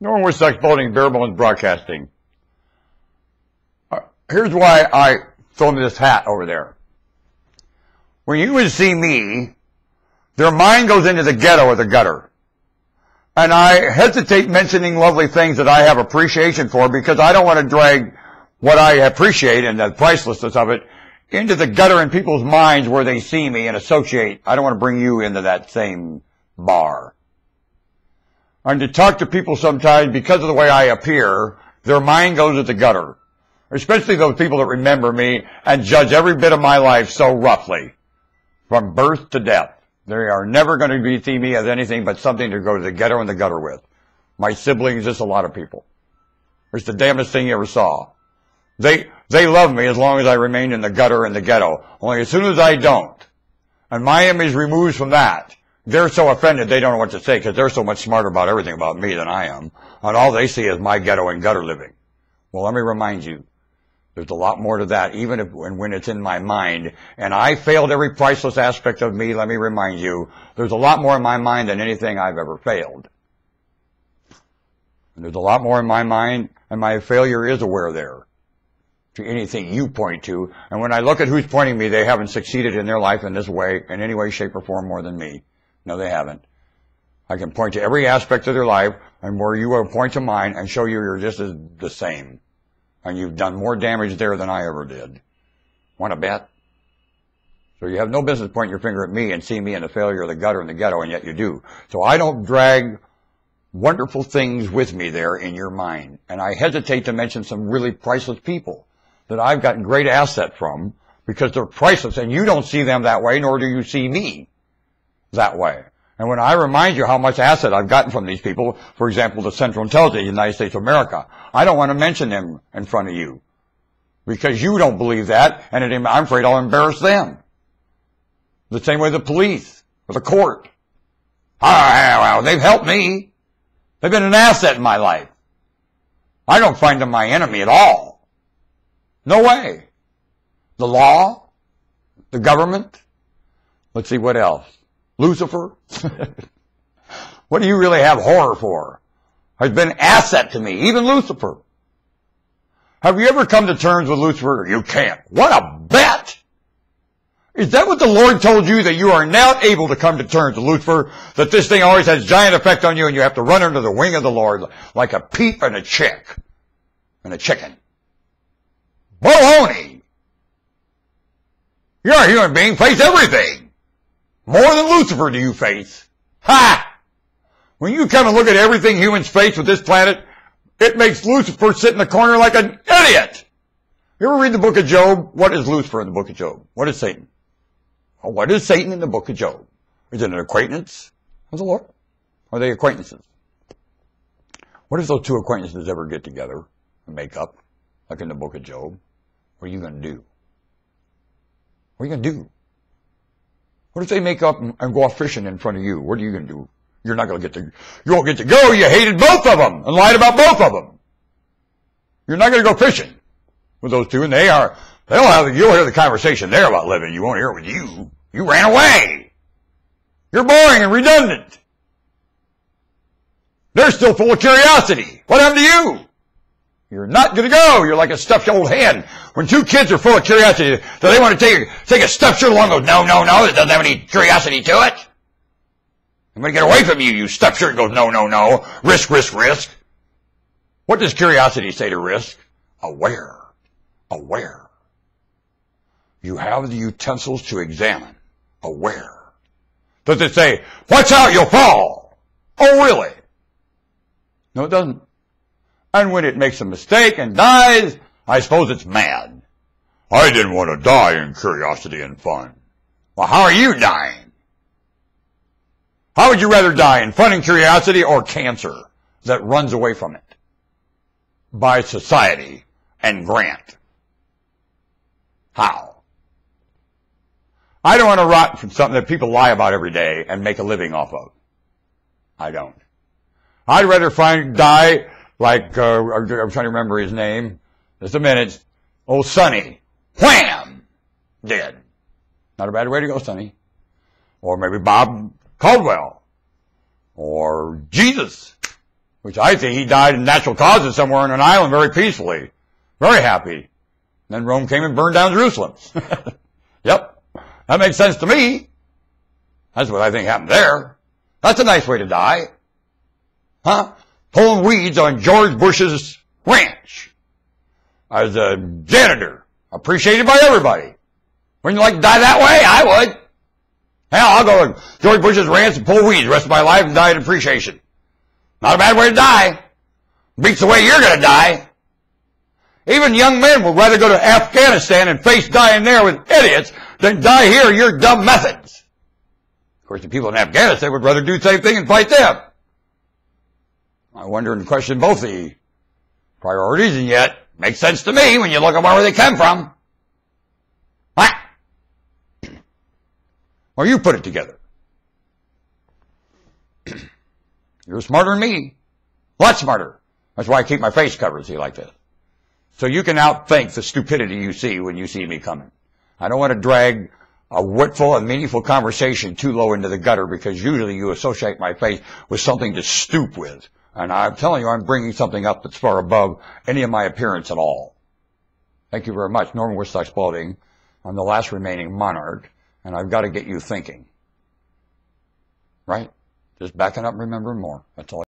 No one was exploding bare bones broadcasting. Here's why I throw this hat over there. When you would see me, their mind goes into the ghetto or the gutter. And I hesitate mentioning lovely things that I have appreciation for because I don't want to drag what I appreciate and the pricelessness of it into the gutter in people's minds where they see me and associate. I don't want to bring you into that same bar. And to talk to people sometimes, because of the way I appear, their mind goes to the gutter. Especially those people that remember me and judge every bit of my life so roughly, from birth to death. They are never going to see me as anything but something to go to the ghetto and the gutter with. My siblings, just a lot of people. It's the damnedest thing you ever saw. They love me as long as I remain in the gutter and the ghetto. Only as soon as I don't, and my image removes from that, they're so offended they don't know what to say because they're so much smarter about everything about me than I am. And all they see is my ghetto and gutter living. Well, let me remind you, there's a lot more to that, even if when it's in my mind. And I failed every priceless aspect of me, let me remind you, there's a lot more in my mind than anything I've ever failed. And there's a lot more in my mind, and my failure is aware there to anything you point to. And when I look at who's pointing me, they haven't succeeded in their life in this way, in any way, shape, or form more than me. No, they haven't. I can point to every aspect of their life, and where you will point to mine and show you you're just as the same. And you've done more damage there than I ever did. Want to bet? So you have no business pointing your finger at me and see me in the failure of the gutter and the ghetto, and yet you do. So I don't drag wonderful things with me there in your mind. And I hesitate to mention some really priceless people that I've gotten great asset from because they're priceless, and you don't see them that way, nor do you see me that way. And when I remind you how much asset I've gotten from these people, for example, the Central Intelligence of the United States of America, I don't want to mention them in front of you because you don't believe that, and I'm afraid I'll embarrass them. The same way the police or the court. Well, they've helped me. They've been an asset in my life. I don't find them my enemy at all. No way. The law, the government, let's see what else. Lucifer? What do you really have horror for? Has been an asset to me, even Lucifer. Have you ever come to terms with Lucifer? You can't. What a bet! Is that what the Lord told you, that you are not able to come to terms with Lucifer, that this thing always has giant effect on you and you have to run under the wing of the Lord like a peep and a chick and a chicken? Baloney! You're a human being, face everything. More than Lucifer do you face. Ha! When you come and look at everything humans face with this planet, it makes Lucifer sit in the corner like an idiot. You ever read the book of Job? What is Lucifer in the book of Job? What is Satan? Well, what is Satan in the book of Job? Is it an acquaintance of the Lord? Or are they acquaintances? What if those two acquaintances ever get together and make up, like in the book of Job? What are you going to do? What are you going to do? What if they make up and go off fishing in front of you? What are you going to do? You're not going to get to, you won't get to go. You hated both of them and lied about both of them. You're not going to go fishing with those two, and you'll hear the conversation there about living. You won't hear it with you. You ran away. You're boring and redundant. They're still full of curiosity. What happened to you? You're not going to go. You're like a stuffed old hen. When two kids are full of curiosity, do they want to take a stuffed shirt along and go, no, it doesn't have any curiosity to it? I'm going to get away from you, you stuffed shirt. Goes, no. Risk. What does curiosity say to risk? Aware. You have the utensils to examine. Aware. Does it say, watch out, you'll fall? Oh, really? No, it doesn't. And when it makes a mistake and dies, I suppose it's mad. I didn't want to die in curiosity and fun. Well, how are you dying? How would you rather die, in fun and curiosity, or cancer that runs away from it by society and grant? How? I don't want to rot from something that people lie about every day and make a living off of. I don't. I'd rather die like, I'm trying to remember his name. Just a minute. Old Sonny. Wham! Dead. Not a bad way to go, Sonny. Or maybe Bob Caldwell. Or Jesus. which I think he died in natural causes somewhere on an island very peacefully, very happy. Then Rome came and burned down Jerusalem. Yep, that makes sense to me. That's what I think happened there. That's a nice way to die. Huh? Pulling weeds on George Bush's ranch. As a janitor. Appreciated by everybody. Wouldn't you like to die that way? I would. Hell, I'll go to George Bush's ranch and pull weeds the rest of my life and die in appreciation. Not a bad way to die. Beats the way you're going to die. Even young men would rather go to Afghanistan and face dying there with idiots than die here your dumb methods. Of course, the people in Afghanistan would rather do the same thing and fight them. I wonder and question both the priorities, and yet makes sense to me when you look at where they come from. What? Well, you put it together. You're smarter than me. A lot smarter. That's why I keep my face covered, see, like this. So you can outthink the stupidity you see when you see me coming. I don't want to drag a witful and meaningful conversation too low into the gutter, because usually you associate my face with something to stoop with. And I'm telling you, I'm bringing something up that's far above any of my appearance at all. Thank you very much. Norman Woodstock Spalding. I'm the last remaining monarch, and I've got to get you thinking. Right? Just backing up and remembering more. That's all.